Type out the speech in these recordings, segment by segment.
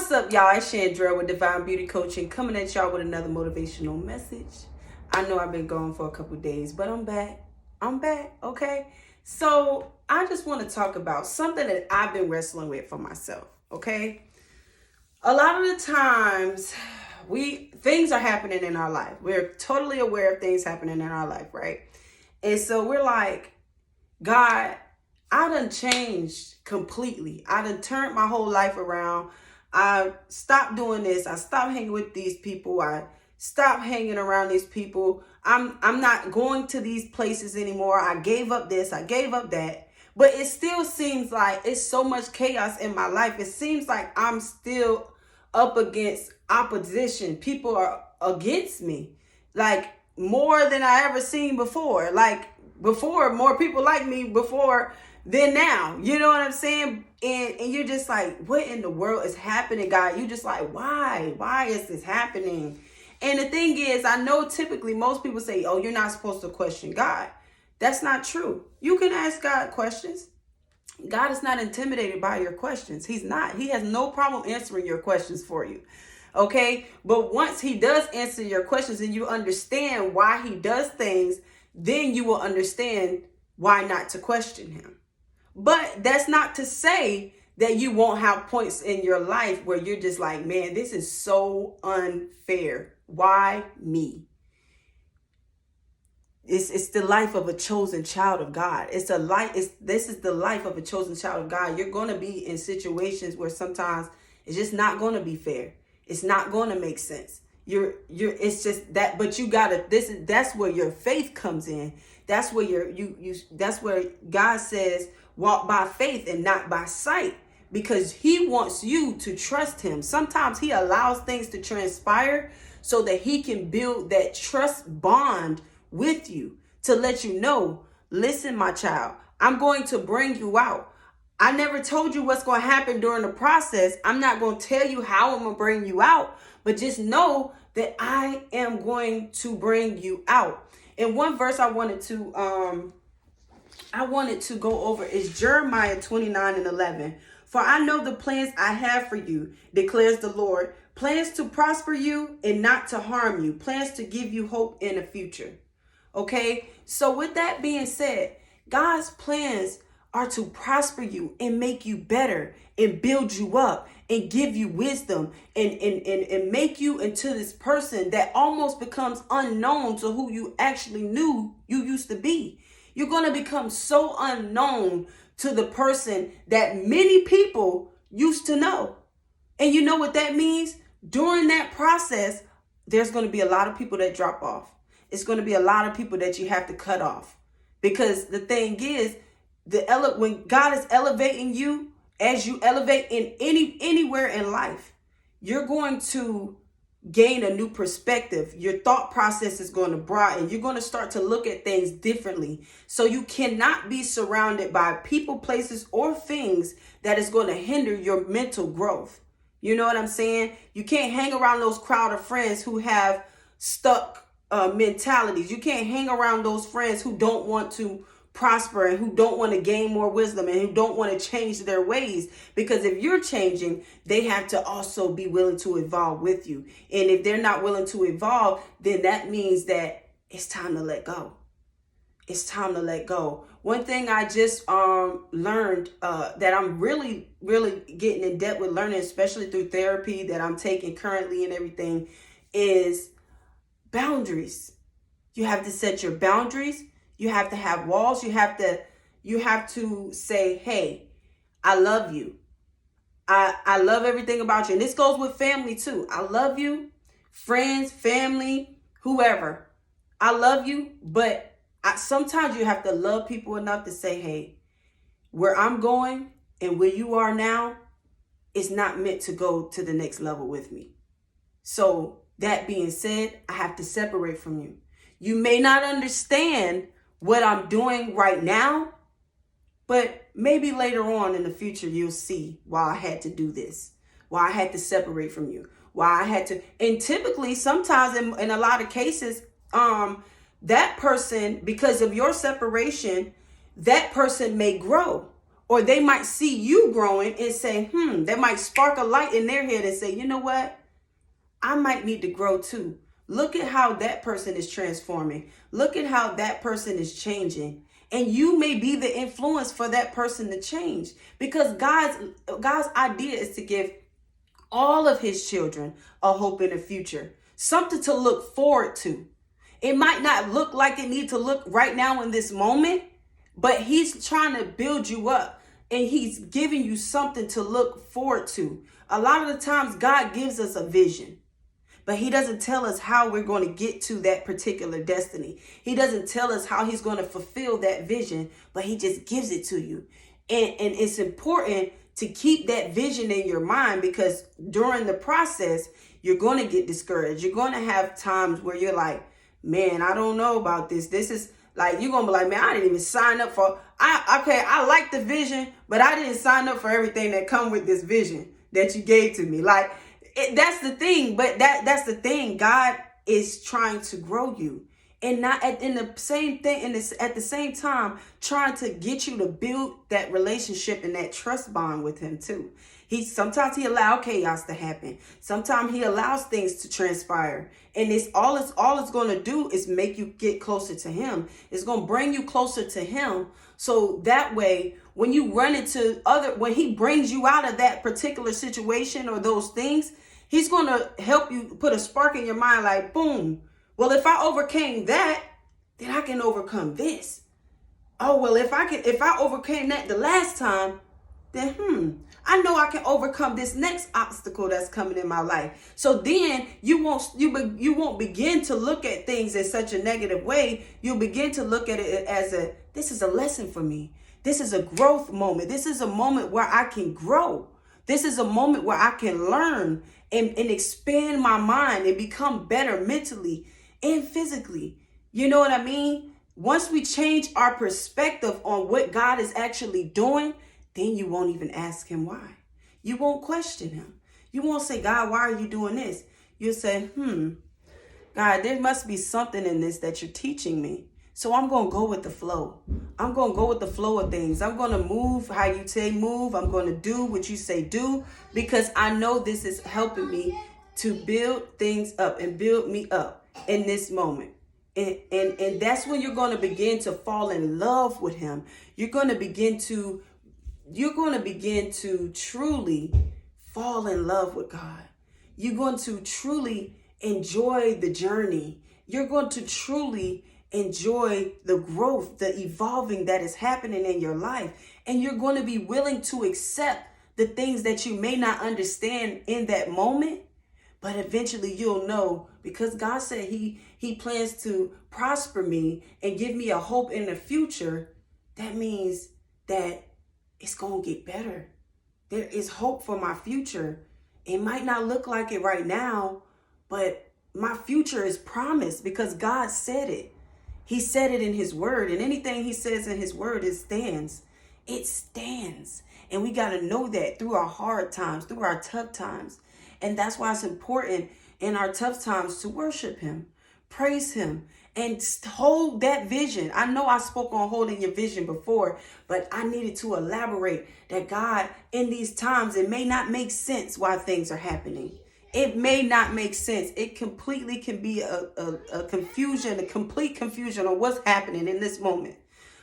What's up, y'all? It's Chandra with Divine Beauty Coaching, coming at y'all with another motivational message. I know I've been gone for a couple days, but I'm back. Okay? So I just want to talk about something that I've been wrestling with for myself, okay? A lot of the times, things are happening in our life. We're totally aware of things happening in our life, right? And so we're like, God, I done changed completely. I done turned my whole life around. I stopped doing this. I stopped hanging with these people. I stopped hanging around these people. I'm not going to these places anymore. I gave up this. I gave up that. But it still seems like it's so much chaos in my life. It seems like I'm still up against opposition. People are against me, like more than I ever seen before. Like before, more people like me before than now. You know what I'm saying? And you're just like, what in the world is happening, God? You just like, why? Why is this happening? And the thing is, I know typically most people say, oh, you're not supposed to question God. That's not true. You can ask God questions. God is not intimidated by your questions. He's not. He has no problem answering your questions for you. Okay? But once he does answer your questions and you understand why he does things, then you will understand why not to question him. But that's not to say that you won't have points in your life where you're just like, man, this is so unfair. Why me? It's the life of a chosen child of God. This is the life of a chosen child of God. You're going to be in situations where sometimes it's just not going to be fair. It's not going to make sense. It's just that, but you gotta, that's where your faith comes in. That's where that's where God says, walk by faith and not by sight, because he wants you to trust him. Sometimes he allows things to transpire so that he can build that trust bond with you, to let you know, listen, my child, I'm going to bring you out. I never told you what's going to happen during the process. I'm not going to tell you how I'm going to bring you out, but just know that I am going to bring you out. And one verse I wanted to go over is Jeremiah 29:11. For I know the plans I have for you, declares the Lord, plans to prosper you and not to harm you, plans to give you hope in the future. Okay, so with that being said, God's plans are to prosper you and make you better and build you up and give you wisdom and make you into this person that almost becomes unknown to who you actually knew you used to be. You're going to become so unknown to the person that many people used to know. And you know what that means? During that process, there's going to be a lot of people that drop off. It's going to be a lot of people that you have to cut off. Because the thing is, when God is elevating you, as you elevate in anywhere in life, you're going to gain a new perspective. Your thought process is going to broaden. You're going to start to look at things differently. So you cannot be surrounded by people, places, or things that is going to hinder your mental growth. You know what I'm saying? You can't hang around those crowd of friends who have stuck mentalities. You can't hang around those friends who don't want to prosper and who don't want to gain more wisdom and who don't want to change their ways, because if you're changing, they have to also be willing to evolve with you. And if they're not willing to evolve, then that means that it's time to let go. It's time to let go. One thing I just learned that I'm really getting in depth with learning, especially through therapy that I'm taking currently and everything, is boundaries. You have to set your boundaries. You have to have walls. You have to say, hey, I love you. I love everything about you. And this goes with family too. I love you, friends, family, whoever. I love you, but sometimes you have to love people enough to say, hey, where I'm going and where you are now is not meant to go to the next level with me. So that being said, I have to separate from you. You may not understand what I'm doing right now, but maybe later on in the future, you'll see why I had to do this, why I had to separate from you, why I had to. And typically, sometimes in a lot of cases, that person, because of your separation, that person may grow Or they might see you growing and say, that might spark a light in their head and say, you know what? I might need to grow too. Look at how that person is transforming. Look at how that person is changing. And you may be the influence for that person to change, because God's idea is to give all of his children a hope in the future, something to look forward to. It might not look like it needs to look right now in this moment, but he's trying to build you up and he's giving you something to look forward to. A lot of the times God gives us a vision, but he doesn't tell us how we're going to get to that particular destiny. He doesn't tell us how he's going to fulfill that vision, but he just gives it to you. And it's important to keep that vision in your mind, because during the process, you're going to get discouraged. You're going to have times where you're like, man, I don't know about this. This is like, you're going to be like, man, I didn't even sign up for, I like the vision, but I didn't sign up for everything that come with this vision that you gave to me. Like, that's the thing. But that's the thing. God is trying to grow you, and not at the same time trying to get you to build that relationship and that trust bond with him too. Sometimes he allows chaos to happen. Sometimes he allows things to transpire, and it's going to do is make you get closer to him. It's going to bring you closer to him, so that way when you run into when he brings you out of that particular situation or those things, he's going to help you put a spark in your mind, like, boom, well, if I overcame that, then I can overcome this. Oh, well, if I overcame that the last time, then I know I can overcome this next obstacle that's coming in my life. So then you won't begin to look at things in such a negative way. You'll begin to look at it as this is a lesson for me. This is a growth moment. This is a moment where I can grow. This is a moment where I can learn and expand my mind and become better mentally and physically. You know what I mean? Once we change our perspective on what God is actually doing, then you won't even ask him why. You won't question him. You won't say, God, why are you doing this? You'll say, God, there must be something in this that you're teaching me. So I'm going to go with the flow. I'm going to go with the flow of things. I'm going to move how you say move. I'm going to do what you say do, because I know this is helping me to build things up and build me up in this moment. And that's when you're going to begin to fall in love with him. You're going to begin to truly fall in love with God. You're going to truly enjoy the journey. You're going to truly enjoy the growth, the evolving that is happening in your life. And you're going to be willing to accept the things that you may not understand in that moment, but eventually you'll know, because God said he plans to prosper me and give me a hope in the future. That means that it's going to get better. There is hope for my future. It might not look like it right now, but my future is promised because God said it. He said it in his word, and anything he says in his word, it stands. It stands. And we got to know that through our hard times, through our tough times. And that's why it's important in our tough times to worship him, praise him, and hold that vision. I know I spoke on holding your vision before, but I needed to elaborate that God, in these times, it may not make sense why things are happening. It may not make sense. It completely can be a confusion, a complete confusion on what's happening in this moment.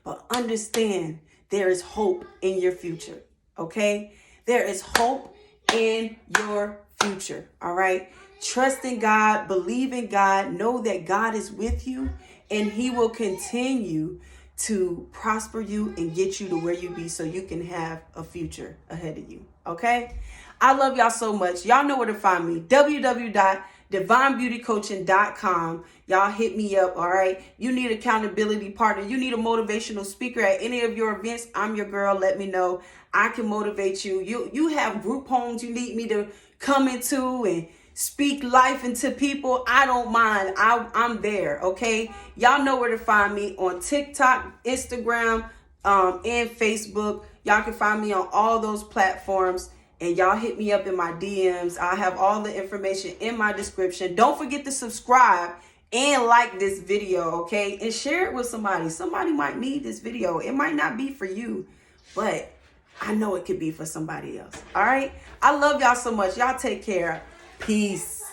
But understand, there is hope in your future, okay? There is hope in your future, all right? Trust in God, believe in God, know that God is with you, and he will continue to prosper you and get you to where you be so you can have a future ahead of you, okay? I love y'all so much. Y'all know where to find me. www.divinebeautycoaching.com. Y'all hit me up, all right? You need an accountability partner. You need a motivational speaker at any of your events. I'm your girl. Let me know. I can motivate you. You have group homes you need me to come into and speak life into people. I don't mind. I'm there, okay? Y'all know where to find me on TikTok, Instagram, and Facebook. Y'all can find me on all those platforms. And y'all hit me up in my DMs. I have all the information in my description. Don't forget to subscribe and like this video, okay? And share it with somebody. Somebody might need this video. It might not be for you, but I know it could be for somebody else. All right. I love y'all so much. Y'all take care. Peace.